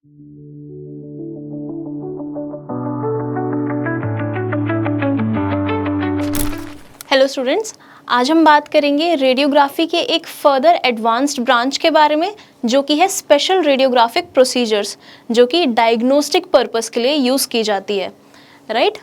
Hello students, आज हम बात करेंगे रेडियोग्राफी के एक फर्दर एडवांस्ड ब्रांच के बारे में, जो कि है स्पेशल रेडियोग्राफिक प्रोसीजर्स, जो कि डायग्नोस्टिक पर्पस के लिए यूज़ की जाती है, right.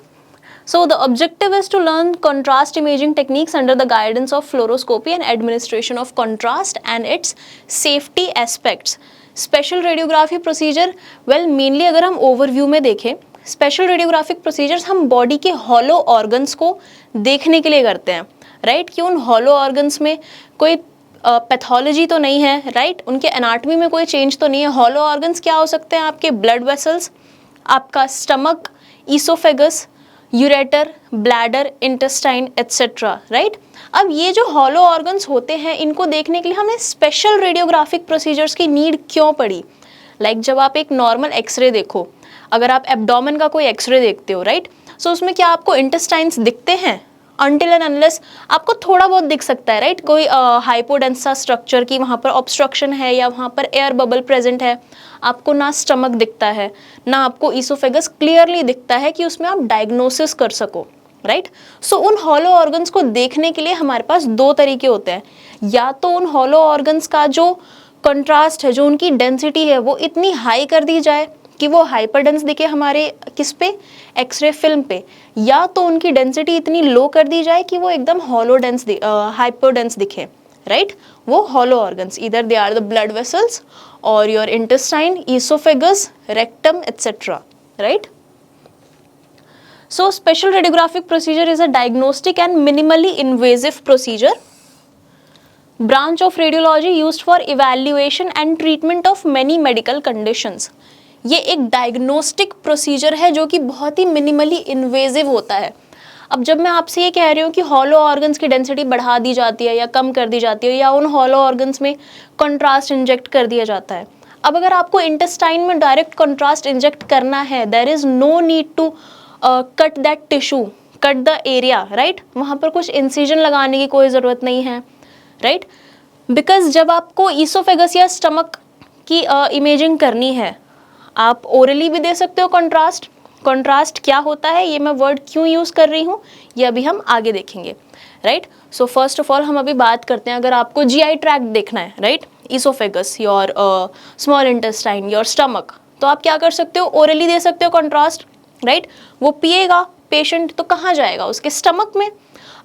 So the objective is to learn contrast imaging techniques under the guidance of fluoroscopy and administration of contrast and its safety aspects. Special radiography procedure, well mainly अगर हम overview में देखें, special radiographic procedures हम body के hollow organs को देखने के लिए करते हैं, राइट, कि उन हॉलो ऑर्गन्स में कोई पैथोलॉजी तो नहीं है, राइट, उनके एनाटॉमी में कोई चेंज तो नहीं है। हॉलो ऑर्गन्स क्या हो सकते हैं? आपके ब्लड वेसल्स, आपका stomach, oesophagus, ureter, bladder, intestine etcetera, right. अब ये जो हॉलो ऑर्गन्स होते हैं, इनको देखने के लिए हमें स्पेशल रेडियोग्राफिक प्रोसीजर्स की नीड क्यों पड़ी? लाइक जब आप एक नॉर्मल एक्सरे देखो, अगर आप एब्डोमेन का कोई एक्सरे देखते हो, राइट, सो उसमें क्या आपको इंटेस्टाइन्स दिखते हैं? अनटिल एंड अनलेस आपको थोड़ा बहुत दिख सकता है, राइट, कोई हाइपोडेंसा स्ट्रक्चर की वहाँ पर ऑब्स्ट्रक्शन है या वहाँ पर एयर बबल प्रेजेंट है, आपको ना स्टमक दिखता है ना आपको ईसोफेगस क्लियरली दिखता है कि उसमें आप डायग्नोसिस कर सको, राइट। सो उन हॉलो ऑर्गन्स को देखने के लिए हमारे पास दो तरीके होते हैं, या तो उन हॉलो ऑर्गन्स का जो कंट्रास्ट है, जो उनकी डेंसिटी है, वो इतनी हाई कर दी जाए कि वो हाइपरडेंस दिखे हमारे किस पे, एक्सरे फिल्म पे, या तो उनकी डेंसिटी इतनी लो कर दी जाए कि वो एकदम हॉलो डेंस हाइपरडेंस दिखे, राइट। वो hollow organs either they are the blood vessels और your intestine, oesophagus, rectum et cetera, right. So special radiographic procedure is a diagnostic and minimally invasive procedure, branch of radiology used for evaluation and treatment of many medical conditions. ये एक diagnostic procedure है जो कि बहुत ही minimally invasive होता है। अब जब मैं आपसे ये कह रही हूँ कि हॉलो ऑर्गन्स की डेंसिटी बढ़ा दी जाती है या कम कर दी जाती है, या उन हॉलो ऑर्गन्स में कंट्रास्ट इंजेक्ट कर दिया जाता है, अब अगर आपको इंटेस्टाइन में डायरेक्ट कंट्रास्ट इंजेक्ट करना है, there is no need to cut that tissue, cut the area, right, वहाँ पर कुछ इंसिजन लगाने की कोई ज़रूरत नहीं है, राइट, बिकॉज जब आपको ईसोफेगस या स्टमक की इमेजिंग करनी है, आप ओरली भी दे सकते हो कंट्रास्ट। कंट्रास्ट क्या होता है, ये मैं वर्ड क्यों यूज़ कर रही हूँ, ये अभी हम आगे देखेंगे, right. So first of all हम अभी बात करते हैं, अगर आपको जीआई ट्रैक्ट देखना है, right, oesophagus, your small intestine, your stomach, तो आप क्या कर सकते हो, ओरली दे सकते हो कंट्रास्ट, राइट। वो पिएगा पेशेंट तो कहाँ जाएगा, उसके स्टमक में।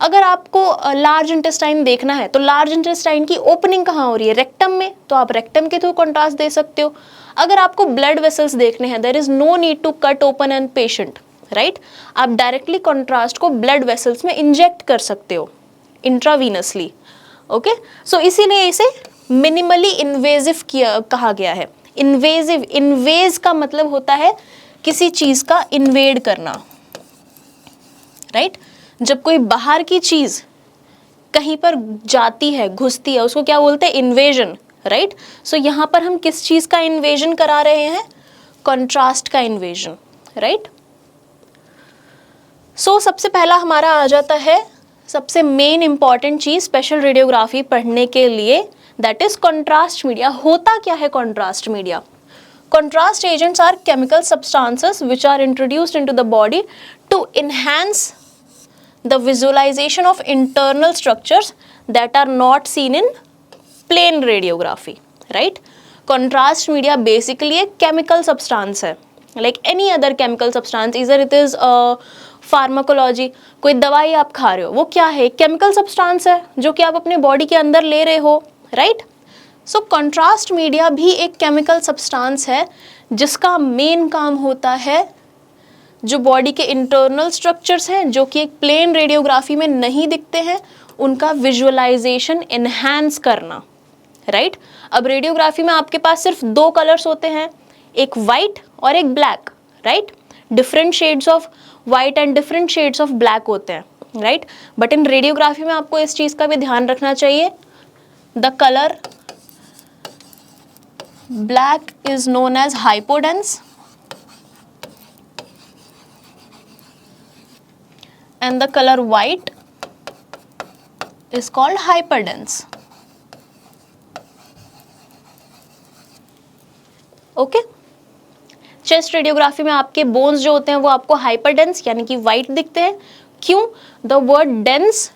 अगर आपको लार्ज इंटेस्टाइन देखना है तो लार्ज इंटेस्टाइन की ओपनिंग कहाँ हो रही है, रेक्टम में, तो आप रेक्टम के थ्रू कंट्रास्ट दे सकते हो। अगर आपको ब्लड वेसल्स देखने हैं, there is no need to cut open an patient, right, आप डायरेक्टली कंट्रास्ट को ब्लड वेसल्स में इंजेक्ट कर सकते हो इंट्रावीनसली, ओके। सो इसीलिए इसे मिनिमली इन्वेजिव कहा गया है। इन्वेजिव, इन्वेज का मतलब होता है किसी चीज का इन्वेड करना, राइट। जब कोई बाहर की चीज कहीं पर जाती है, घुसती है, उसको क्या बोलते हैं, इन्वेजन, राइट। सो यहाँ पर हम किस चीज का इन्वेजन करा रहे हैं, कंट्रास्ट का इन्वेजन, राइट। सो सबसे पहला हमारा आ जाता है सबसे मेन इंपॉर्टेंट चीज स्पेशल रेडियोग्राफी पढ़ने के लिए, दैट इज कंट्रास्ट मीडिया। होता क्या है contrast media? Contrast agents are chemical substances which are introduced into the body to enhance the visualization of internal structures that are not seen in plain radiography, right? Contrast media basically a chemical substance है, like any other chemical substance, either it is pharmacology, कोई दवाई आप खा रहे हो, वो क्या है, chemical substance है जो कि आप अपने बॉडी के अंदर ले रहे हो, right? सो कंट्रास्ट मीडिया भी एक केमिकल सब्सटेंस है जिसका मेन काम होता है जो बॉडी के इंटरनल स्ट्रक्चर्स हैं जो कि एक प्लेन रेडियोग्राफी में नहीं दिखते हैं, उनका विजुअलाइजेशन एनहांस करना, राइट। अब रेडियोग्राफी में आपके पास सिर्फ दो कलर्स होते हैं, एक वाइट और एक black, right. Different shades of white and different shades of black होते हैं, राइट। बट इन रेडियोग्राफी में आपको इस चीज़ का भी ध्यान रखना चाहिए, the colour black is known as hypodense and the color white is called hyperdense, okay। Chest radiography में आपके बोन्स जो होते हैं वो आपको हाइपरडेंस यानी कि वाइट दिखते हैं। क्यों? द वर्ड डेंस,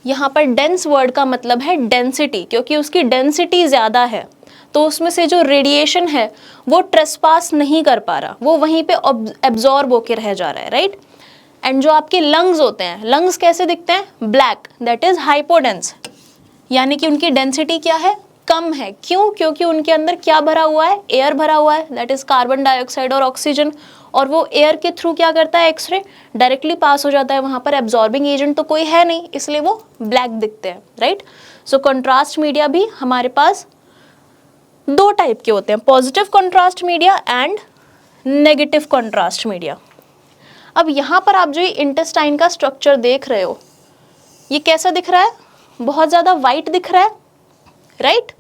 यहाँ पर डेंस वर्ड का मतलब है डेंसिटी, क्योंकि उसकी डेंसिटी ज़्यादा है तो उसमें से जो रेडिएशन है वो ट्रेसपास नहीं कर पा रहा, वो वहीं पे एब्जॉर्ब होके रह जा रहा है, राइट। एंड जो आपके लंग्स होते हैं, लंग्स कैसे दिखते हैं? ब्लैक, दैट इज हाइपोडेंस, यानी कि उनकी डेंसिटी क्या है? कम है। क्यों? क्योंकि उनके अंदर क्या भरा हुआ है? एयर भरा हुआ है, दैट इज कार्बन डाइऑक्साइड और ऑक्सीजन, और वो एयर के थ्रू क्या करता है? एक्सरे डायरेक्टली पास हो जाता है, वहां पर एब्जॉर्बिंग एजेंट तो कोई है नहीं, इसलिए वो ब्लैक दिखते हैं, राइट। सो कंट्रास्ट मीडिया भी हमारे पास दो टाइप के होते हैं, positive contrast media and negative contrast media. अब यहाँ पर आप जो इंटेस्टाइन का स्ट्रक्चर देख रहे हो, ये कैसा दिख रहा है? बहुत ज़्यादा वाइट दिख रहा है, राइट।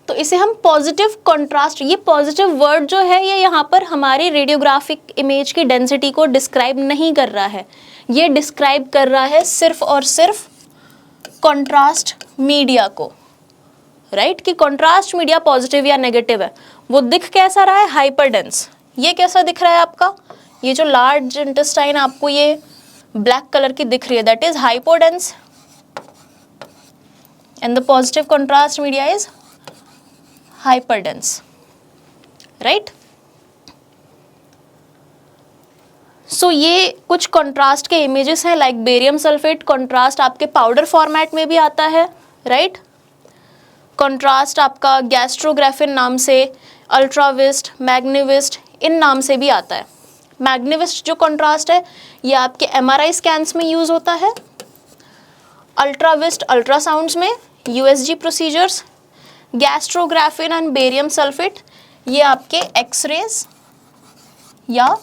तो इसे हम पॉजिटिव कंट्रास्ट, ये पॉजिटिव वर्ड जो है ये यहाँ पर हमारी रेडियोग्राफिक इमेज की डेंसिटी को डिस्क्राइब नहीं कर रहा है, ये डिस्क्राइब कर रहा है सिर्फ और सिर्फ कंट्रास्ट मीडिया को, राइट। कि कंट्रास्ट मीडिया पॉजिटिव या नेगेटिव है। वो दिख कैसा रहा है? हाइपरडेंस। ये कैसा दिख रहा है आपका? ये जो लार्ज इंटेस्टाइन आपको ये ब्लैक कलर की दिख रही है, that is hypodense, and the positive contrast media is hyperdense, right. So ये कुछ कंट्रास्ट के इमेजेस हैं, लाइक बेरियम सल्फेट कंट्रास्ट आपके पाउडर फॉर्मेट में भी आता है, राइट। कंट्रास्ट आपका गैस्ट्रोग्राफिन नाम से, अल्ट्राविस्ट, मैग्नीविस्ट इन नाम से भी आता है। मैग्नीविस्ट जो कंट्रास्ट है ये आपके एमआरआई स्कैन्स में यूज होता है, अल्ट्राविस्ट अल्ट्रासाउंड्स में, USG procedures, Gastrografin and barium sulphate ये आपके एक्सरेज या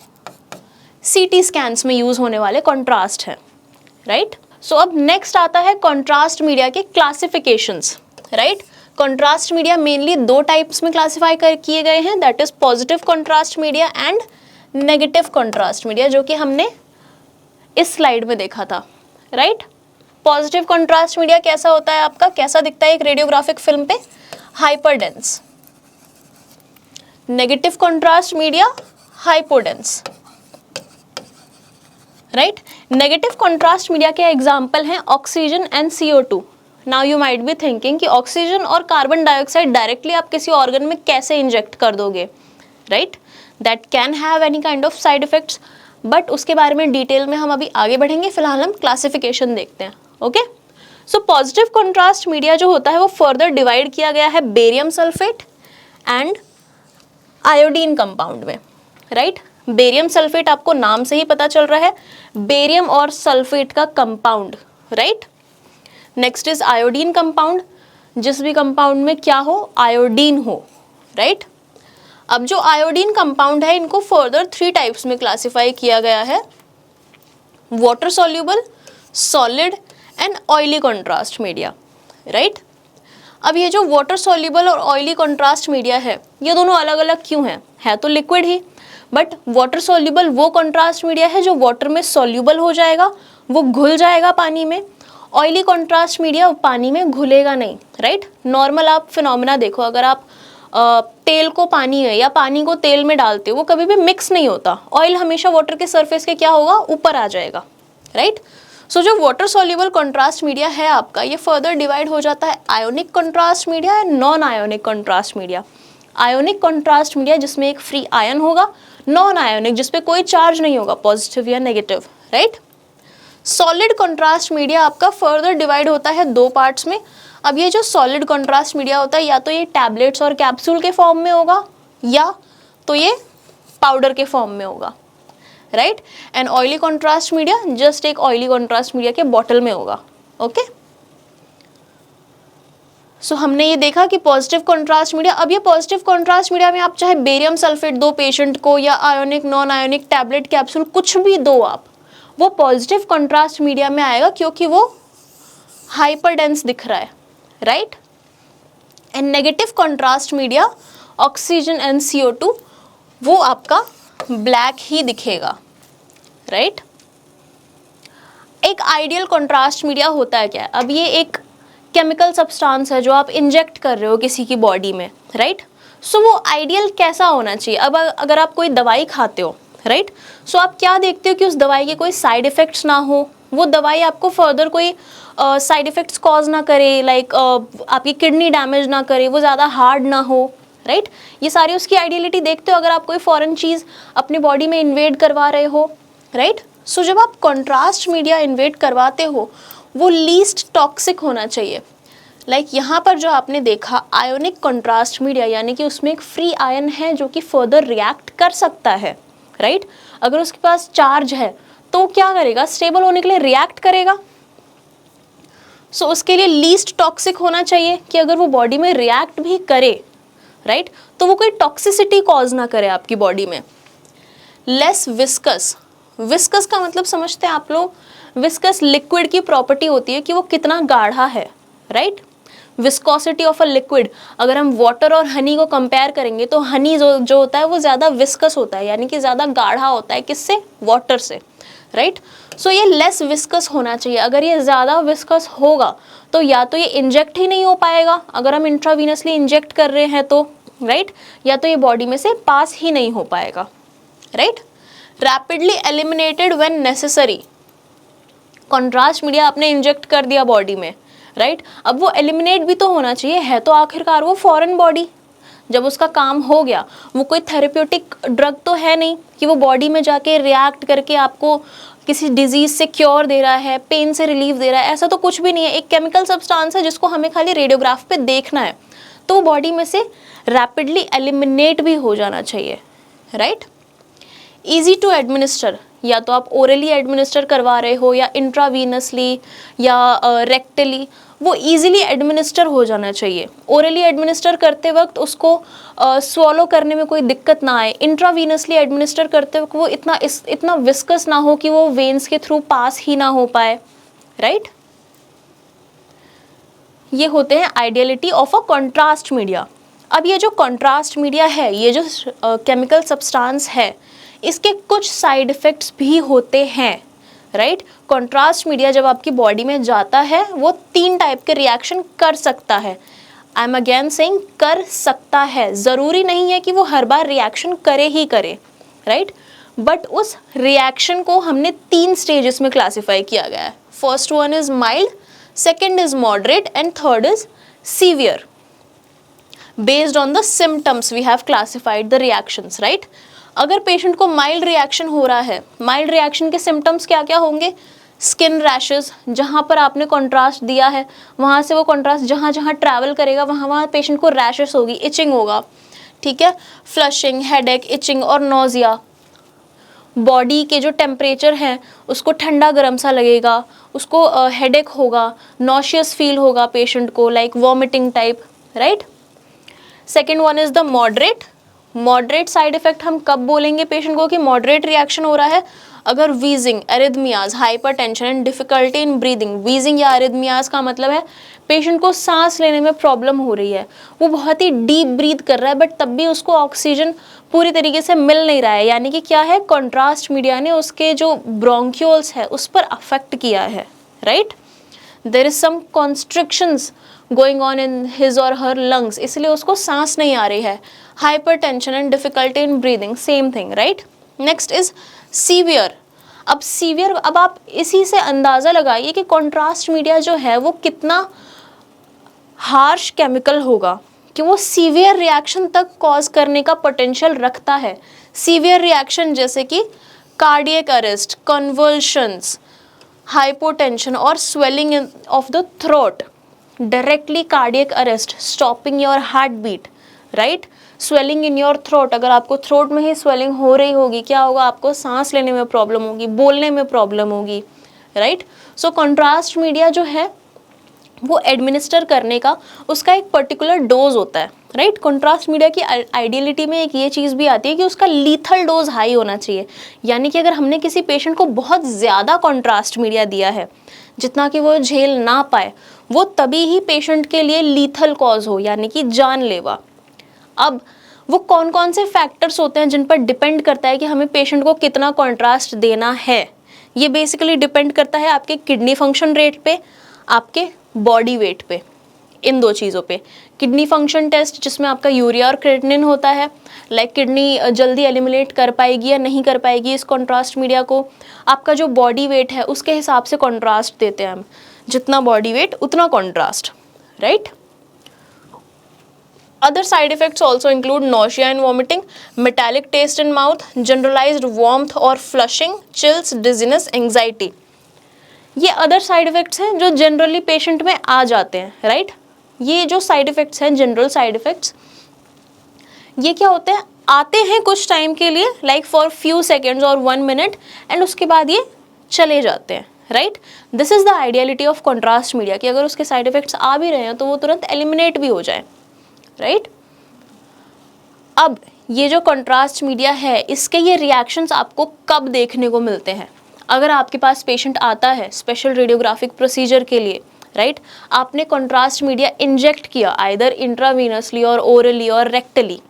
सीटी स्कैन्स में यूज होने वाले कंट्रास्ट है, राइट। सो अब नेक्स्ट आता है कंट्रास्ट मीडिया के classifications, right. Contrast media mainly दो टाइप्स में क्लासिफाई किए गए हैं, that is positive contrast media and negative contrast media, जो कि हमने इस स्लाइड में देखा था, राइट। पॉजिटिव कंट्रास्ट मीडिया कैसा होता है आपका, कैसा दिखता है एक रेडियोग्राफिक फिल्म पे? Hyperdense. Negative contrast media hypodense, right. Negative contrast media के एग्जाम्पल हैं oxygen and CO2। Now you might be thinking कि ऑक्सीजन और कार्बन डाइऑक्साइड डायरेक्टली आप किसी ऑर्गन में कैसे इंजेक्ट कर दोगे, right. That can have any kind of side effects, but उसके बारे में डिटेल में हम अभी आगे बढ़ेंगे, फिलहाल हम क्लासिफिकेशन देखते हैं, okay. So positive contrast media जो होता है वो फर्दर डिवाइड किया गया है barium sulphate and iodine compound में, राइट। बेरियम सल्फेट आपको नाम से ही पता चल रहा है, बेरियम और सल्फेट का compound, right. Next is iodine compound, जिस भी कंपाउंड में क्या हो? आयोडीन हो, राइट। अब जो आयोडीन कंपाउंड है इनको फर्दर 3 टाइप्स में क्लासिफाई किया गया है, water soluble, solid and oily contrast media, right. अब ये जो वाटर सॉल्युबल और ऑयली कंट्रास्ट मीडिया है ये दोनों अलग अलग क्यों हैं? है तो liquid he, but water soluble वो कंट्रास्ट मीडिया है जो वाटर में सॉल्युबल हो जाएगा, वो घुल जाएगा पानी में। ऑयली कंट्रास्ट मीडिया पानी में घुलेगा नहीं, राइट। नॉर्मल आप फिनोमेना देखो, अगर आप तेल को पानी में या पानी को तेल में डालते हो वो कभी भी मिक्स नहीं होता, ऑयल हमेशा वाटर के सरफेस के क्या होगा? ऊपर आ जाएगा, राइट। सो जो वाटर सॉल्युबल कंट्रास्ट मीडिया है आपका ये फर्दर डिवाइड हो जाता है ionic contrast media and non ionic contrast media. Ionic contrast media जिसमें एक फ्री आयन होगा, नॉन आयोनिक जिसपे कोई चार्ज नहीं होगा, पॉजिटिव या negative, right. Solid contrast media आपका फर्दर डिवाइड होता है 2 पार्ट्स में। अब ये जो सॉलिड कंट्रास्ट मीडिया होता है या तो ये टैबलेट्स और कैप्सूल के फॉर्म में होगा या तो ये पाउडर के फॉर्म में होगा, right. And oily contrast media just एक ऑयली कंट्रास्ट मीडिया के बॉटल में होगा, ओके। सो हमने ये देखा कि पॉजिटिव कंट्रास्ट मीडिया, अब ये पॉजिटिव कंट्रास्ट मीडिया में आप चाहे बेरियम सल्फेट दो पेशेंट को या ionic non ionic tablet capsule कुछ भी दो आप, वो पॉजिटिव कंट्रास्ट मीडिया में आएगा क्योंकि वो हाइपरडेंस दिख रहा है, right. And negative contrast media oxygen and CO2 वो आपका ब्लैक ही दिखेगा, राइट। एक आइडियल कंट्रास्ट मीडिया होता है क्या? अब ये एक केमिकल सब्सटेंस है जो आप इंजेक्ट कर रहे हो किसी की बॉडी में, राइट। सो वो आइडियल कैसा होना चाहिए? अब अगर आप कोई दवाई खाते हो, राइट, सो आप क्या देखते हो कि उस दवाई के कोई साइड इफ़ेक्ट्स ना हो, वो दवाई आपको फर्दर कोई साइड इफ़ेक्ट्स कॉज ना करे, लाइक आपकी किडनी डैमेज ना करे, वो ज़्यादा हार्ड ना हो, राइट, ये सारी उसकी आइडियलिटी देखते हो अगर आप कोई फॉरेन चीज़ अपनी बॉडी में इन्वेड करवा रहे हो, राइट। सो जब आप कॉन्ट्रास्ट मीडिया इन्वेड करवाते हो, वो लीस्ट टॉक्सिक होना चाहिए। लाइक यहाँ पर जो आपने देखा आयोनिक कॉन्ट्रास्ट मीडिया, यानी कि उसमें एक फ्री आयन है जो कि फर्दर रिएक्ट कर सकता है, राइट। अगर उसके पास चार्ज है तो क्या करेगा? स्टेबल होने के लिए रिएक्ट करेगा। सो उसके लिए लीस्ट टॉक्सिक होना चाहिए कि अगर वो बॉडी में रिएक्ट भी करे, राइट, तो वो कोई टॉक्सिसिटी कॉज ना करे आपकी बॉडी में। लेस विस्कस, विस्कस का मतलब समझते हैं आप लोग? विस्कस लिक्विड की प्रॉपर्टी होती है कि वो कितना गाढ़ा है, right. Viscosity of a liquid, अगर हम वाटर और हनी को कंपेयर करेंगे तो हनी जो होता है वो ज़्यादा विस्कस होता है, यानी कि ज़्यादा गाढ़ा होता है, किससे? वाटर से, राइट। सो ये लेस विस्कस होना चाहिए। अगर ये ज़्यादा विस्कस होगा तो या तो ये इंजेक्ट ही नहीं हो पाएगा अगर हम इंट्रावीनसली इंजेक्ट कर रहे हैं तो, राइट, या तो ये बॉडी में से पास ही नहीं हो पाएगा, right. Rapidly eliminated when necessary, contrast media आपने इंजेक्ट कर दिया बॉडी में, राइट, अब वो एलिमिनेट भी तो होना चाहिए, है तो आखिरकार वो फॉरेन बॉडी। जब उसका काम हो गया, वो कोई थेरेप्यूटिक ड्रग तो है नहीं कि वो बॉडी में जाके रिएक्ट करके आपको किसी डिजीज से क्योर दे रहा है, पेन से रिलीफ दे रहा है, ऐसा तो कुछ भी नहीं है। एक केमिकल सब्सटेंस है जिसको हमें खाली रेडियोग्राफ पे देखना है, तो वो बॉडी में से रैपिडली एलिमिनेट भी हो जाना चाहिए, राइट। ईजी टू एडमिनिस्टर, या तो आप ओरली एडमिनिस्टर करवा रहे हो या इंट्रावीनसली या रेक्टली, वो इजीली एडमिनिस्टर हो जाना चाहिए। ओरली एडमिनिस्टर करते वक्त उसको स्वॉलो करने में कोई दिक्कत ना आए। इंट्रावीनसली एडमिनिस्टर करते वक्त वो इतना विस्कस ना हो कि वो वेन्स के थ्रू पास ही ना हो पाए, राइट। ये होते हैं ideality of a contrast media. अब ये जो कॉन्ट्रास्ट मीडिया है, ये जो केमिकल सब्सटेंस है, इसके कुछ साइड इफ़ेक्ट्स भी होते हैं, राइट। कॉन्ट्रास्ट मीडिया जब आपकी बॉडी में जाता है वो 3 टाइप के रिएक्शन कर सकता है। आई एम अगेन सेइंग कर सकता है, ज़रूरी नहीं है कि वो हर बार रिएक्शन करे ही करे, राइट। बट उस रिएक्शन को हमने 3 स्टेजेस में क्लासीफाई किया गया है। First one is mild, second is moderate and third is severe. Based on the symptoms we have classified the reactions, right. अगर पेशेंट को माइल्ड रिएक्शन हो रहा है, माइल्ड रिएक्शन के सिम्टम्स क्या क्या होंगे? स्किन रैशेस, जहाँ पर आपने कॉन्ट्रास्ट दिया है वहाँ से वो कॉन्ट्रास्ट जहाँ जहाँ ट्रैवल करेगा वहाँ वहाँ पेशेंट को रैशेस होगी, इचिंग होगा, ठीक है, फ्लशिंग, हेडेक, इचिंग और नोजिया। बॉडी के जो टेम्परेचर हैं उसको ठंडा गर्म सा लगेगा, उसको हेडेक होगा, नॉशियस फील होगा पेशेंट को, like vomiting type, right. Second one is the moderate. Moderate side effect हम कब बोलेंगे पेशेंट को कि मॉडरेट रिएक्शन हो रहा है? अगर wheezing, arrhythmias, hypertension and difficulty in breathing. Wheezing या एरिथमियाज का मतलब है पेशेंट को सांस लेने में प्रॉब्लम हो रही है, वो बहुत ही डीप ब्रीथ कर रहा है बट तब भी उसको ऑक्सीजन पूरी तरीके से मिल नहीं रहा है, यानी कि क्या है, कॉन्ट्रास्ट मीडिया ने उसके जो ब्रोंक्यूल्स है उस पर अफेक्ट किया है, right. There is some constrictions going on in his or her lungs, इसलिए उसको सांस नहीं आ रही है। Hypertension and difficulty in breathing, same thing, right. Next is severe. अब सीवियर, अब आप इसी से अंदाज़ा लगाइए कि कॉन्ट्रास्ट मीडिया जो है वो कितना हार्श केमिकल होगा कि वो सीवियर रिएक्शन तक कॉज करने का पोटेंशियल रखता है। सीवियर रिएक्शन जैसे कि कार्डियक अरेस्ट, कन्वल्शंस, हाइपोटेंशन और swelling of the throat, directly cardiac arrest, stopping your heart beat, right. Swelling in your throat, अगर आपको थ्रोट में ही स्वेलिंग हो रही होगी, क्या होगा, आपको सांस लेने में प्रॉब्लम होगी, बोलने में प्रॉब्लम होगी, राइट। सो कॉन्ट्रास्ट मीडिया जो है वो एडमिनिस्टर करने का उसका एक पर्टिकुलर डोज होता है, राइट। कॉन्ट्रास्ट मीडिया की आइडियलिटी में एक ये चीज़ भी आती है कि उसका लीथल डोज हाई होना चाहिए, यानी कि अगर हमने किसी पेशेंट को बहुत ज़्यादा कॉन्ट्रास्ट मीडिया दिया है जितना कि वो झेल ना पाए, वो तभी ही पेशेंट के लिए लीथल कॉज हो, यानी कि जानलेवा। अब वो कौन कौन से फैक्टर्स होते हैं जिन पर डिपेंड करता है कि हमें पेशेंट को कितना कॉन्ट्रास्ट देना है? ये बेसिकली डिपेंड करता है आपके किडनी फंक्शन रेट पे, आपके बॉडी वेट पे। इन दो चीज़ों पे। किडनी फंक्शन टेस्ट जिसमें आपका यूरिया और क्रेटिनिन होता है, लाइक किडनी जल्दी एलिमिनेट कर पाएगी या नहीं कर पाएगी इस कॉन्ट्रास्ट मीडिया को। आपका जो बॉडी वेट है उसके हिसाब से कॉन्ट्रास्ट देते हैं हम, जितना बॉडी वेट उतना contrast, right. Other side effects also include nausea and vomiting, metallic taste in mouth, generalized warmth or flushing, chills, dizziness, anxiety. ये अदर साइड इफेक्ट्स हैं जो जनरली पेशेंट में आ जाते हैं, राइट। ये जो साइड इफेक्ट्स हैं, जनरल साइड इफेक्ट्स, ये क्या होते हैं, आते हैं कुछ टाइम के लिए, लाइक फॉर फ्यू सेकेंड्स और 1 मिनट, एंड उसके बाद ये चले जाते हैं, right. This is the ideality of contrast media कि अगर उसके साइड इफेक्ट्स आ भी रहे हैं तो वो तुरंत एलिमिनेट भी हो जाए, राइट। अब ये जो कंट्रास्ट मीडिया है, इसके ये रिएक्शंस आपको कब देखने को मिलते हैं? अगर आपके पास पेशेंट आता है स्पेशल रेडियोग्राफिक प्रोसीजर के लिए, राइट, आपने कंट्रास्ट मीडिया इंजेक्ट किया आइदर इंट्रावीनसली और ओरली और रेक्टली,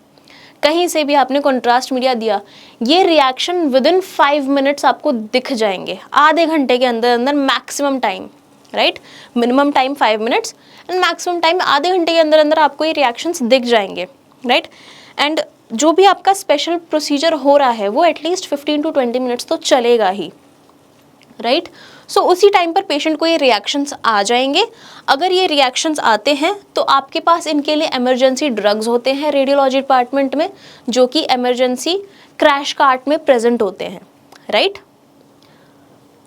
कहीं से भी आपने कंट्रास्ट मीडिया दिया, ये रिएक्शन विदिन 5 मिनट्स आपको दिख जाएंगे, आधे घंटे के अंदर अंदर maximum time, right. Minimum time 5 minutes and maximum time आधे घंटे के अंदर अंदर आपको ये रिएक्शंस दिख जाएंगे, राइट। एंड जो भी आपका स्पेशल प्रोसीजर हो रहा है वो एटलीस्ट 15 to 20 मिनट्स तो चलेगा ही, राइट। सो उसी टाइम पर पेशेंट को ये रिएक्शंस आ जाएंगे। अगर ये रिएक्शंस आते हैं तो आपके पास इनके लिए इमरजेंसी ड्रग्स होते हैं रेडियोलॉजी डिपार्टमेंट में, जो कि इमरजेंसी क्रैश कार्ट में प्रेजेंट होते हैं, राइट।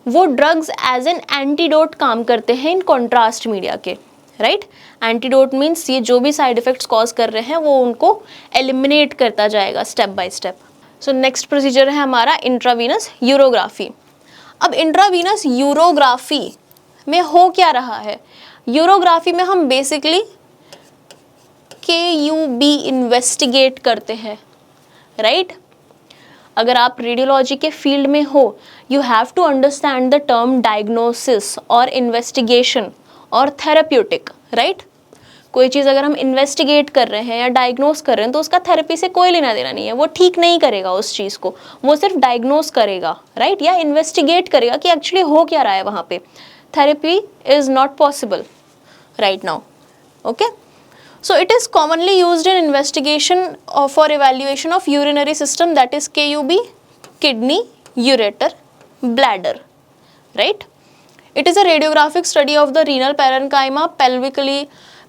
वो ड्रग्स एज एन एंटीडोट काम करते हैं इन कॉन्ट्रास्ट मीडिया के, राइट। एंटीडोट मीन्स ये जो भी साइड इफेक्ट्स कॉज कर रहे हैं वो उनको एलिमिनेट करता जाएगा step by step. So next procedure है हमारा इंट्रावीनस यूरोग्राफी। अब इंट्रावीनस यूरोग्राफी में हो क्या रहा है? यूरोग्राफी में हम बेसिकली KUB इन्वेस्टिगेट करते हैं, राइट। अगर आप रेडियोलॉजी के फील्ड में हो, you have to understand the term diagnosis और इन्वेस्टिगेशन और थेरेप्यूटिक, राइट। कोई चीज़ अगर हम इन्वेस्टिगेट कर रहे हैं या डायग्नोस कर रहे हैं तो उसका थेरेपी से कोई लेना देना नहीं है, वो ठीक नहीं करेगा उस चीज़ को, वो सिर्फ डायग्नोस करेगा, राइट, या इन्वेस्टिगेट करेगा कि एक्चुअली हो क्या रहा है वहाँ पे। Therapy is not possible right now, okay. So it is commonly used in investigation for evaluation of urinary system, that is KUB, kidney, ureter, bladder, right? It is a radiographic study of the renal parenchyma,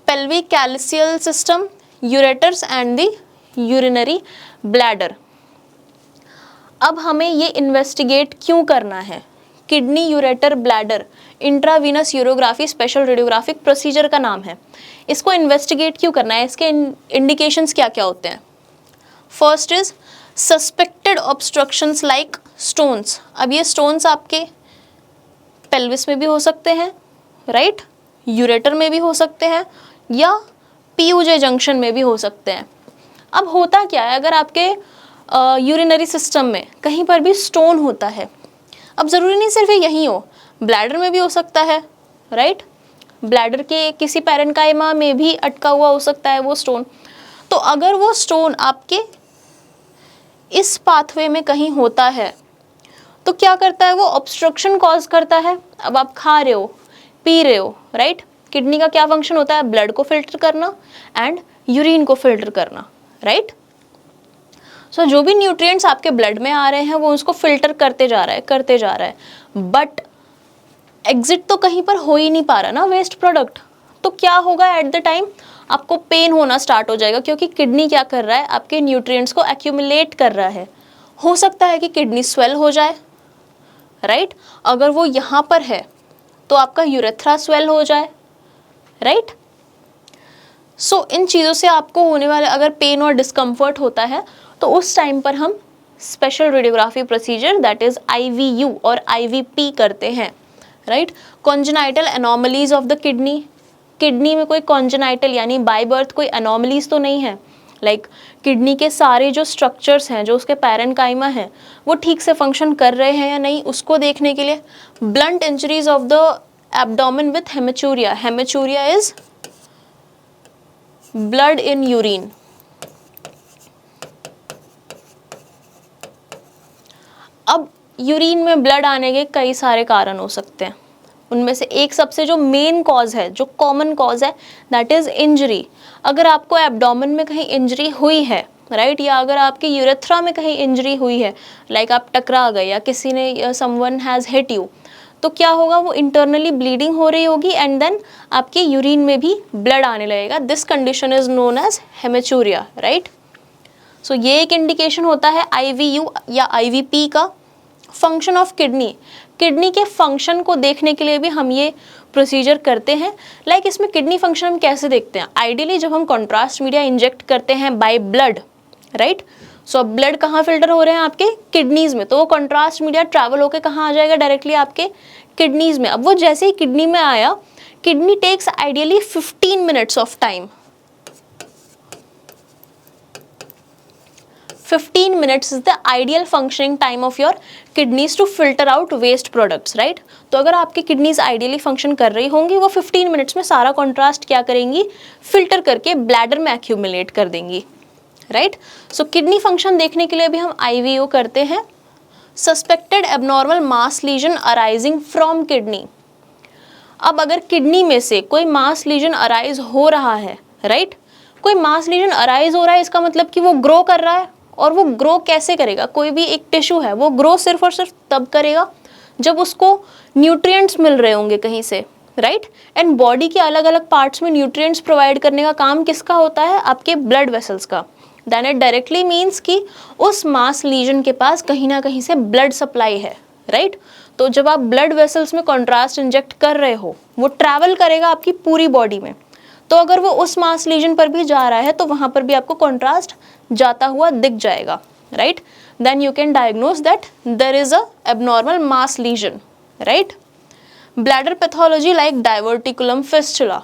pelvic calyceal system, ureters and the urinary bladder. अब हमें ये investigate क्यों करना है? Kidney, ureter, bladder, intravenous urography special radiographic procedure का नाम है। इसको इन्वेस्टिगेट क्यों करना है? इसके इंडिकेशंस क्या क्या होते हैं? First is suspected obstructions like stones. अब ये स्टोन्स आपके पेल्विस में भी हो सकते हैं, राइट, यूरेटर में भी हो सकते हैं या PUJ जंक्शन में भी हो सकते हैं। अब होता क्या है, अगर आपके यूरिनरी सिस्टम में कहीं पर भी स्टोन होता है, अब ज़रूरी नहीं सिर्फ यहीं हो, ब्लैडर में भी हो सकता है, राइट, ब्लैडर के किसी पैरेन्काइमा में भी अटका हुआ हो सकता है वो स्टोन। तो अगर वो स्टोन आपके इस पाथवे में कहीं होता है तो क्या करता है, वो ऑब्स्ट्रक्शन कॉज करता है। अब आप खा रहे हो, पी रहे हो, राइट, किडनी का क्या फंक्शन होता है? ब्लड को फिल्टर करना एंड यूरिन को फिल्टर करना, राइट। सो जो भी न्यूट्रिएंट्स आपके ब्लड में आ रहे हैं वो उसको फिल्टर करते जा रहा है, बट एग्जिट तो कहीं पर हो ही नहीं पा रहा ना वेस्ट प्रोडक्ट। तो क्या होगा, एट द टाइम आपको पेन होना स्टार्ट हो जाएगा, क्योंकि किडनी क्या कर रहा है, आपके न्यूट्रिएंट्स को एक्यूमुलेट कर रहा है। हो सकता है कि किडनी स्वेल हो जाए, राइट, अगर वो यहाँ पर है तो आपका यूरेथ्रा स्वेल हो जाए, राइट। सो इन चीज़ों से आपको होने वाले अगर पेन और डिस्कम्फर्ट होता है तो उस टाइम पर हम special radiography procedure that is IVU और IVP करते हैं, right. Congenital anomalies of the kidney, kidney में कोई कॉन्जेनाइटल यानी बाय बर्थ कोई एनोमलीज तो नहीं है, लाइक किडनी के सारे जो स्ट्रक्चर्स हैं, जो उसके पैरेन्काइमा हैं, वो ठीक से फंक्शन कर रहे हैं या नहीं, उसको देखने के लिए। Blunt injuries of the abdomen with haematuria, haematuria is blood in urine. अब यूरिन में ब्लड आने के कई सारे कारण हो सकते हैं, उनमें से एक सबसे जो मेन कॉज है, जो कॉमन कॉज है, दैट इज इंजरी। अगर आपको एब्डोमेन में कहीं इंजरी हुई है, राइट, या अगर आपके यूरेथ्रा में कहीं इंजरी हुई है, लाइक आप टकरा गए या किसी ने, समवन हैज हिट यू, तो क्या होगा, वो इंटरनली ब्लीडिंग हो रही होगी एंड देन आपके यूरिन में भी ब्लड आने लगेगा। This condition is known as haematuria, right. So ये एक इंडिकेशन होता है IVU या IVP का। फंक्शन ऑफ किडनी, किडनी के फंक्शन को देखने के लिए भी हम ये प्रोसीजर करते हैं। लाइक इसमें किडनी फंक्शन हम कैसे देखते हैं, आइडियली जब हम कॉन्ट्रास्ट मीडिया इंजेक्ट करते हैं बाय ब्लड, राइट। सो अब ब्लड कहाँ फिल्टर हो रहे हैं, आपके किडनीज में, तो वो कॉन्ट्रास्ट मीडिया ट्रैवल होकर कहाँ आ जाएगा, डायरेक्टली आपके किडनीज में। अब वो जैसे ही किडनी में आया, kidney takes ideally 15 minutes of time, 15 minutes is the ideal functioning time of your kidneys to filter out waste products, right? तो अगर आपकी किडनीज आइडियली फंक्शन कर रही होंगी, वो 15 मिनट्स में सारा कॉन्ट्रास्ट क्या करेंगी, फिल्टर करके ब्लैडर में एक्यूमुलेट कर देंगी, राइट। सो किडनी फंक्शन देखने के लिए भी हम IVO करते हैं। Suspected abnormal mass lesion arising from kidney, अब अगर किडनी में से कोई मास लीजन अराइज हो रहा है, राइट, कोई मास लीजन अराइज हो रहा है, इसका मतलब कि वो ग्रो कर रहा है। और वो ग्रो कैसे करेगा, कोई भी एक टिश्यू है वो ग्रो सिर्फ और सिर्फ तब करेगा जब उसको न्यूट्रिएंट्स मिल रहे होंगे कहीं से, राइट। एंड बॉडी के अलग अलग पार्ट्स में न्यूट्रिएंट्स प्रोवाइड करने का काम किसका होता है, आपके ब्लड वेसल्स का। देन इट डायरेक्टली मीन्स कि उस मास लीजन के पास कहीं ना कहीं से ब्लड सप्लाई है, राइट। तो जब आप ब्लड वेसल्स में कॉन्ट्रास्ट इंजेक्ट कर रहे हो, वो ट्रैवल करेगा आपकी पूरी बॉडी में। तो अगर वो उस मास लीजन पर भी जा रहा है तो वहां पर भी आपको कॉन्ट्रास्ट जाता हुआ दिख जाएगा, right. Then you can diagnose that there is a abnormal mass lesion, right. Bladder pathology like diverticulum fistula,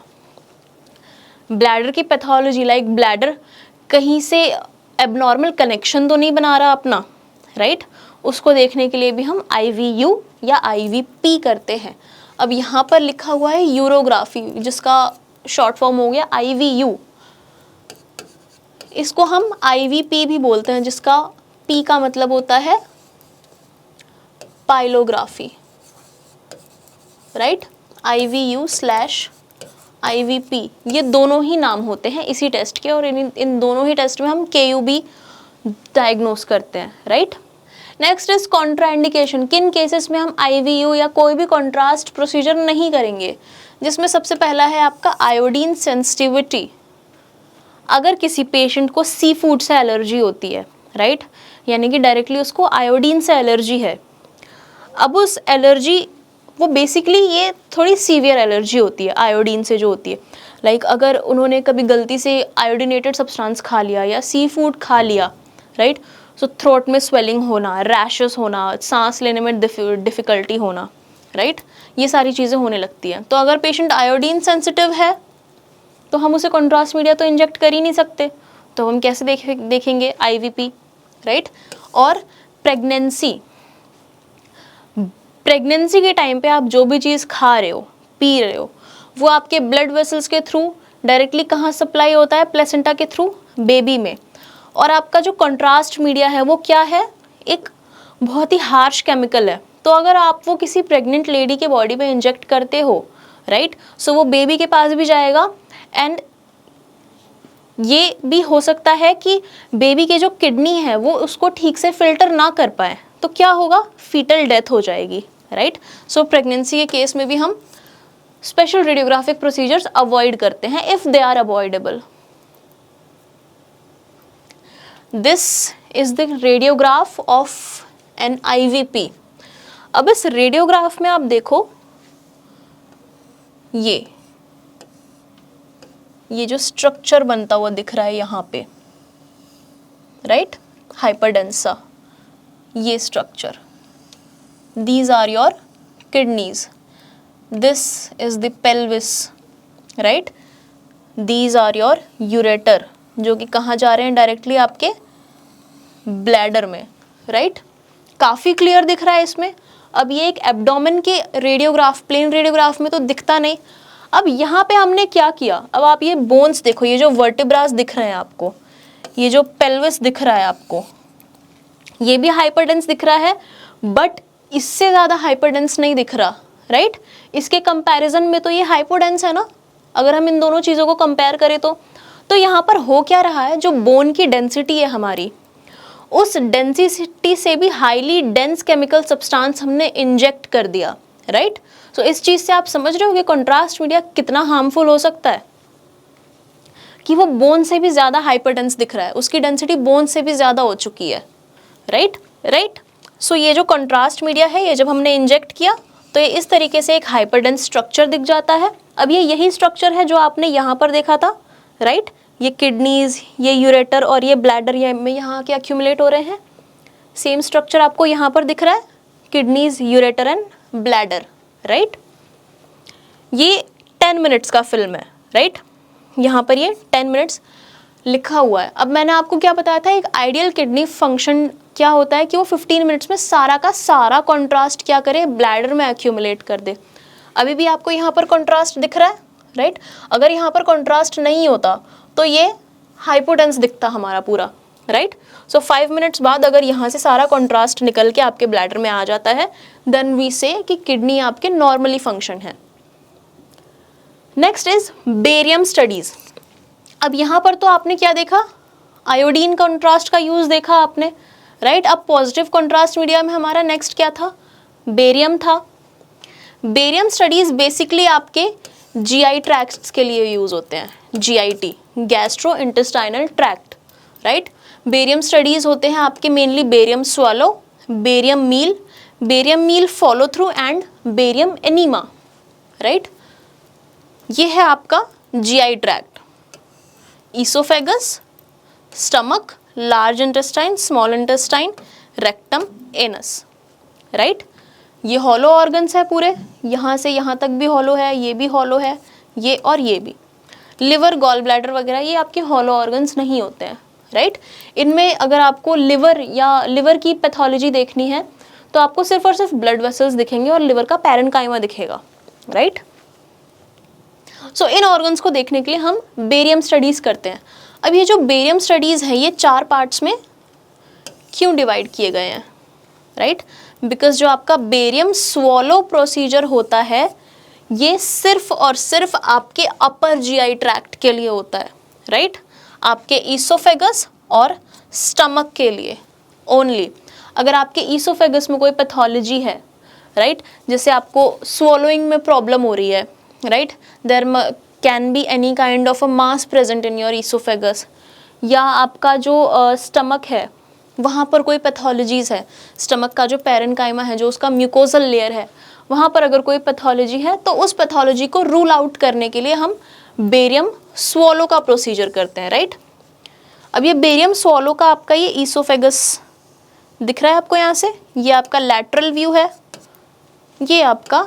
bladder की पैथोलॉजी लाइक ब्लैडर कहीं से एबनॉर्मल कनेक्शन तो नहीं बना रहा अपना, राइट, उसको देखने के लिए भी हम IVU या IVP करते हैं। अब यहाँ पर लिखा हुआ है यूरोग्राफी, जिसका शॉर्ट फॉर्म हो गया IVU, इसको हम IVP भी बोलते हैं, जिसका P का मतलब होता है पाइलोग्राफी, राइट। IVU/IVP, ये दोनों ही नाम होते हैं इसी टेस्ट के, और इन दोनों ही टेस्ट में हम KUB डायग्नोस करते हैं, राइट। नेक्स्ट इज कॉन्ट्राइंडिकेशन, किन केसेस में हम IVU या कोई भी कॉन्ट्रास्ट प्रोसीजर नहीं करेंगे, जिसमें सबसे पहला है आपका आयोडीन सेंसिटिविटी। अगर किसी पेशेंट को सी फूड से एलर्जी होती है, राइट, यानी कि डायरेक्टली उसको आयोडीन से एलर्जी है। अब उस एलर्जी, वो बेसिकली ये थोड़ी सीवियर एलर्जी होती है आयोडीन से जो होती है। लाइक अगर उन्होंने कभी गलती से आयोडीनेटेड सब्सटेंस खा लिया या सी फूड खा लिया, राइट, सो थ्रोट में स्वेलिंग होना, रैशेस होना, सांस लेने में डिफ़िकल्टी होना, राइट, ये सारी चीज़ें होने लगती हैं। तो अगर पेशेंट आयोडीन सेंसिटिव है तो हम उसे कॉन्ट्रास्ट मीडिया तो इंजेक्ट कर ही नहीं सकते, तो हम कैसे देखेंगे IVP, राइट। और प्रेगनेंसी के टाइम पे आप जो भी चीज़ खा रहे हो, पी रहे हो, वो आपके ब्लड वेसल्स के थ्रू डायरेक्टली कहाँ सप्लाई होता है, प्लेसेंटा के थ्रू बेबी में। और आपका जो कॉन्ट्रास्ट मीडिया है वो क्या है, एक बहुत ही हार्श केमिकल है। तो अगर आप वो किसी प्रेग्नेंट लेडी के बॉडी में इंजेक्ट करते हो, राइट, सो वो बेबी के पास भी जाएगा एंड ये भी हो सकता है कि बेबी के जो किडनी है वो उसको ठीक से फिल्टर ना कर पाए, तो क्या होगा, फीटल डेथ हो जाएगी, राइट। सो प्रेगनेंसी के केस में भी हम स्पेशल रेडियोग्राफिक प्रोसीजर्स अवॉइड करते हैं if they are avoidable. This is the radiograph of an IVP। अब इस रेडियोग्राफ में आप देखो, ये जो स्ट्रक्चर बनता हुआ दिख रहा है यहाँ पे, राइट, हाइपरडेंसा, ये structure, these are your kidneys, this is the pelvis, right, these are your ureter, जो कि कहाँ जा रहे हैं, डायरेक्टली आपके ब्लैडर में, राइट। काफ़ी क्लियर दिख रहा है इसमें। अब ये एक एब्डोमेन के रेडियोग्राफ, प्लेन रेडियोग्राफ में तो दिखता नहीं। अब यहाँ पे हमने क्या किया, अब आप ये बोन्स देखो, ये जो वर्टिब्रास दिख रहे हैं आपको, ये जो पेल्विस दिख रहा है आपको, ये भी हाइपरडेंस दिख रहा है, बट इससे ज़्यादा हाइपरडेंस नहीं दिख रहा, राइट। इसके कंपैरिजन में तो ये हाइपोडेंस है ना, अगर हम इन दोनों चीज़ों को कंपेयर करें तो यहाँ पर हो क्या रहा है, जो बोन की डेंसिटी है हमारी, उस डेंसिटी से भी हाईली डेंस केमिकल सब्सटेंस हमने इंजेक्ट कर दिया, राइट। सो इस चीज़ से आप समझ रहे हो कि कंट्रास्ट मीडिया कितना हार्मफुल हो सकता है, कि वो बोन से भी ज़्यादा हाइपरडेंस दिख रहा है, उसकी डेंसिटी बोन से भी ज़्यादा हो चुकी है, राइट। सो ये जो कंट्रास्ट मीडिया है, ये जब हमने इंजेक्ट किया तो ये इस तरीके से एक हाइपरडेंस स्ट्रक्चर दिख जाता है। अब ये यही स्ट्रक्चर है जो आपने यहाँ पर देखा था, राइट। ये किडनीज, ये यूरेटर और ये ब्लैडर ये में यहाँ के एक्यूमुलेट हो रहे हैं। सेम स्ट्रक्चर आपको यहाँ पर दिख रहा है, kidneys, ureter and bladder, right. ये 10 मिनट्स का फिल्म है, राइट। यहाँ पर ये 10 मिनट्स लिखा हुआ है। अब मैंने आपको क्या बताया था, एक आइडियल किडनी फंक्शन क्या होता है कि वो 15 मिनट्स में सारा का सारा कॉन्ट्रास्ट क्या करे, ब्लैडर में एक्यूमुलेट कर दे। अभी भी आपको यहाँ पर कॉन्ट्रास्ट दिख रहा है, राइट। अगर यहाँ पर कॉन्ट्रास्ट नहीं होता तो ये हाइपोडेंस दिखता हमारा पूरा, राइट। सो 5 मिनट्स बाद अगर यहाँ से सारा कॉन्ट्रास्ट निकल के आपके ब्लैडर में आ जाता है, देन वी से कि किडनी आपके नॉर्मली फंक्शन है। Next is barium studies. अब यहाँ पर तो आपने क्या देखा, आयोडीन कॉन्ट्रास्ट का यूज देखा आपने, राइट। अब पॉजिटिव कॉन्ट्रास्ट मीडिया में हमारा नेक्स्ट क्या था, बेरियम था। बेरियम स्टडीज बेसिकली आपके जीआई ट्रैक्ट्स के लिए यूज होते हैं, GIT, gastrointestinal tract, right. Barium studies होते हैं आपके mainly barium swallow, barium meal follow through and barium enema, right. ये है आपका GI tract, oesophagus, stomach, large intestine, small intestine, rectum, anus, right. ये हॉलो ऑर्गन्स है पूरे, यहाँ से यहाँ तक भी हॉलो है, ये भी हॉलो है, ये और ये भी। लिवर, गॉल ब्लैडर वगैरह ये आपके हॉलो ऑर्गन्स नहीं होते हैं, राइट। इनमें अगर आपको लिवर की पैथोलॉजी देखनी है तो आपको सिर्फ और सिर्फ ब्लड वेसल्स दिखेंगे और लिवर का पैरेन्काइमा दिखेगा, राइट। सो इन ऑर्गन्स को देखने के लिए हम बेरियम स्टडीज करते हैं। अब ये जो बेरियम स्टडीज है ये 4 पार्ट्स में क्यों डिवाइड किए गए हैं, राइट। बिकॉज जो आपका बेरियम स्वॉलो प्रोसीजर होता है ये सिर्फ और सिर्फ आपके अपर जीआई ट्रैक्ट के लिए होता है, राइट। आपके ईसोफेगस और स्टमक के लिए ओनली। अगर आपके ईसोफेगस में कोई पैथोलॉजी है, राइट, जैसे आपको स्वॉलोइंग में प्रॉब्लम हो रही है, right, there can be any kind of a mass present in your oesophagus, या आपका जो स्टमक है वहाँ पर कोई पैथोलॉजीज है, स्टमक का जो पैरेन्काइमा है, जो उसका म्यूकोजल लेयर है, वहाँ पर अगर कोई पैथोलॉजी है तो उस पैथोलॉजी को रूल आउट करने के लिए हम बेरियम स्वॉलो का प्रोसीजर करते हैं, राइट। अब ये बेरियम स्वॉलो का आपका ये ईसोफेगस दिख रहा है आपको यहाँ से, ये आपका लैटरल व्यू है, ये आपका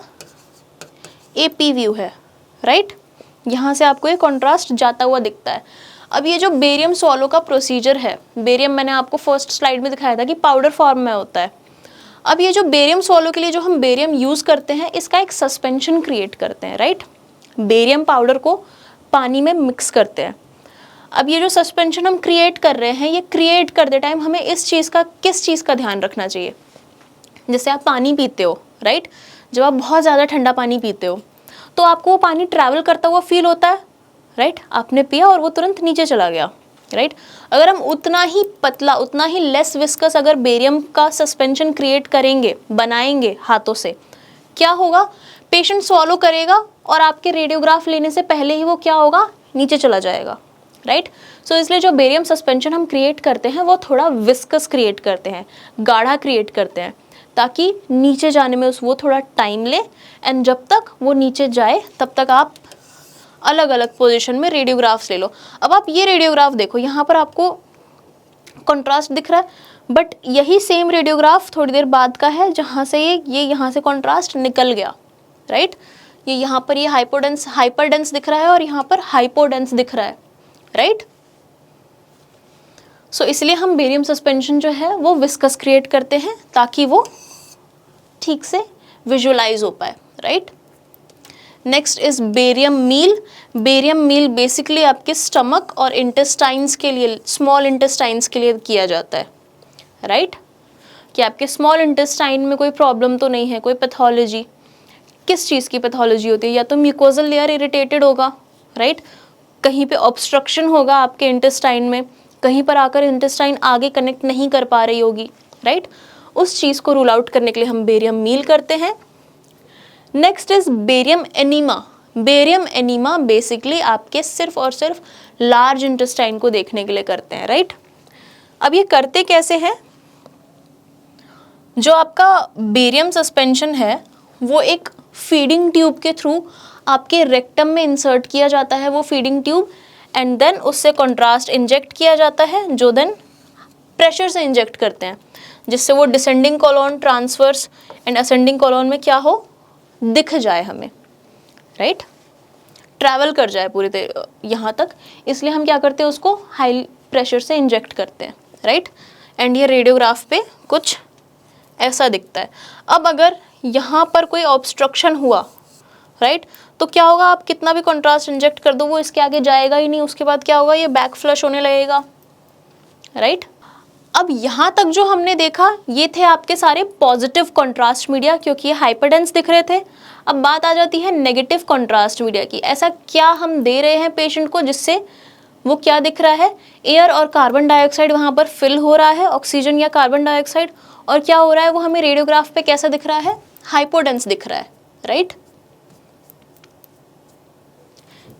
एपी व्यू है, राइट। यहाँ से आपको ये कॉन्ट्रास्ट जाता हुआ दिखता है। अब ये जो बेरियम स्वॉलो का प्रोसीजर है, बेरियम मैंने आपको फर्स्ट स्लाइड में दिखाया था कि पाउडर फॉर्म में होता है। अब ये जो बेरियम स्वॉलो के लिए जो हम बेरियम यूज़ करते हैं इसका एक सस्पेंशन क्रिएट करते हैं, राइट। बेरियम पाउडर को पानी में मिक्स करते हैं। अब ये जो सस्पेंशन हम क्रिएट कर रहे हैं, ये क्रिएट करते टाइम हमें किस चीज़ का ध्यान रखना चाहिए। जैसे आप पानी पीते हो, राइट, जब आप बहुत ज़्यादा ठंडा पानी पीते हो तो आपको वो पानी ट्रैवल करता हुआ फील होता है, राइट। आपने पिया और वो तुरंत नीचे चला गया, राइट। अगर हम उतना ही पतला, उतना ही लेस विस्कस अगर बेरियम का सस्पेंशन क्रिएट करेंगे, बनाएंगे हाथों से, क्या होगा, पेशेंट स्वॉलो करेगा और आपके रेडियोग्राफ लेने से पहले ही वो क्या होगा, नीचे चला जाएगा, राइट। सो इसलिए जो बेरियम सस्पेंशन हम क्रिएट करते हैं वो थोड़ा विस्कस क्रिएट करते हैं, गाढ़ा क्रिएट करते हैं, ताकि नीचे जाने में वो थोड़ा टाइम ले, एंड जब तक वो नीचे जाए तब तक आप अलग अलग पोजीशन में रेडियोग्राफ्स ले लो। अब आप ये रेडियोग्राफ देखो, यहाँ पर आपको कंट्रास्ट दिख रहा है, बट यही सेम रेडियोग्राफ थोड़ी देर बाद का है जहाँ से ये यहाँ से कंट्रास्ट निकल गया, राइट। ये यहाँ पर ये हाइपरडेंस दिख रहा है और यहाँ पर हाइपोडेंस दिख रहा है, राइट। सो इसलिए हम बेरियम सस्पेंशन जो है वो विस्कस क्रिएट करते हैं ताकि वो ठीक से विजुअलाइज हो पाए, right. Next is barium meal. Barium meal basically आपके स्टमक और इंटेस्टाइन्स के लिए, स्मॉल इंटेस्टाइन्स के लिए किया जाता है, राइट, कि आपके स्मॉल इंटेस्टाइन में कोई प्रॉब्लम तो नहीं है, कोई पैथोलॉजी, किस चीज़ की पैथोलॉजी होती है, या तो म्यूकोजल लेयर इरिटेटेड होगा, राइट, कहीं पे ऑब्स्ट्रक्शन होगा आपके इंटेस्टाइन में, कहीं पर आकर इंटेस्टाइन आगे कनेक्ट नहीं कर पा रही होगी, राइट, उस चीज़ को रूल आउट करने के लिए हम बेरियम मील करते हैं। Next is barium enema. Barium enema basically आपके सिर्फ और सिर्फ लार्ज इंटेस्टाइन को देखने के लिए करते हैं, राइट। अब ये करते कैसे हैं? जो आपका बेरियम सस्पेंशन है वो एक फीडिंग ट्यूब के थ्रू आपके रेक्टम में इंसर्ट किया जाता है, वो फीडिंग ट्यूब, एंड देन उससे कंट्रास्ट इंजेक्ट किया जाता है, जो देन प्रेशर से इंजेक्ट करते हैं, जिससे वो descending colon, transverse and ascending colon में क्या हो, दिख जाए हमें, राइट, ट्रैवल कर जाए पूरी यहाँ तक। इसलिए हम क्या करते हैं, उसको हाई प्रेशर से इंजेक्ट करते हैं, राइट। एंड ये रेडियोग्राफ पे कुछ ऐसा दिखता है। अब अगर यहाँ पर कोई ऑब्स्ट्रक्शन हुआ, राइट, तो क्या होगा, आप कितना भी कंट्रास्ट इंजेक्ट कर दो वो इसके आगे जाएगा ही नहीं, उसके बाद क्या होगा, ये बैक फ्लश होने लगेगा, राइट। अब यहाँ तक जो हमने देखा ये थे आपके सारे पॉजिटिव कंट्रास्ट मीडिया, क्योंकि ये हाइपरडेंस दिख रहे थे। अब बात आ जाती है नेगेटिव कंट्रास्ट मीडिया की। ऐसा क्या हम दे रहे हैं पेशेंट को जिससे वो क्या दिख रहा है, एयर और कार्बन डाइऑक्साइड वहाँ पर फिल हो रहा है, ऑक्सीजन या कार्बन डाइऑक्साइड, और क्या हो रहा है, वो हमें रेडियोग्राफ पे कैसा दिख रहा है, हाइपोडेंस दिख रहा है, राइट।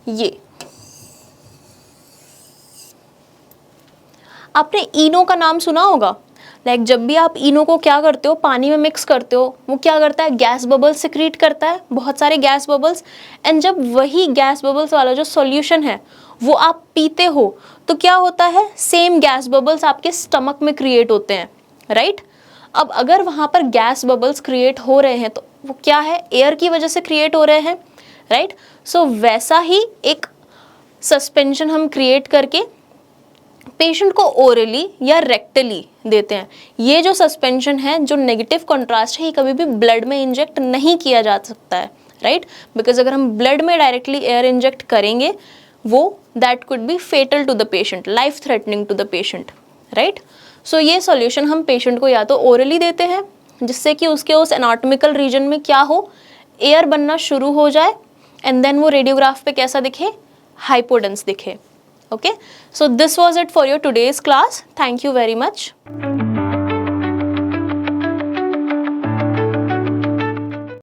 ये आपने इनो का नाम सुना होगा। लाइक जब भी आप इनो को क्या करते हो, पानी में मिक्स करते हो, वो क्या करता है, गैस बबल्स सिक्रीट करता है, बहुत सारे गैस बबल्स। एंड जब वही गैस बबल्स वाला जो सॉल्यूशन है वो आप पीते हो तो क्या होता है, सेम गैस बबल्स आपके स्टमक में क्रिएट होते हैं, राइट। अब अगर वहाँ पर गैस बबल्स क्रिएट हो रहे हैं तो वो क्या है, एयर की वजह से क्रिएट हो रहे हैं, राइट। सो वैसा ही एक सस्पेंशन हम क्रिएट करके पेशेंट को ओरली या रेक्टली देते हैं। ये जो सस्पेंशन है, जो नेगेटिव कंट्रास्ट है, ये कभी भी ब्लड में इंजेक्ट नहीं किया जा सकता है, राइट, बिकॉज अगर हम ब्लड में डायरेक्टली एयर इंजेक्ट करेंगे वो that could be fatal to the patient, life threatening to the patient, right. So ये सॉल्यूशन हम पेशेंट को या तो ओरली देते हैं, जिससे कि उसके उस एनाटॉमिकल रीजन में क्या हो, एयर बनना शुरू हो जाए, एंड देन वो रेडियोग्राफ पे कैसा दिखे, हाइपोडेंस दिखे। Okay, so this was it for your today's class. Thank you very much.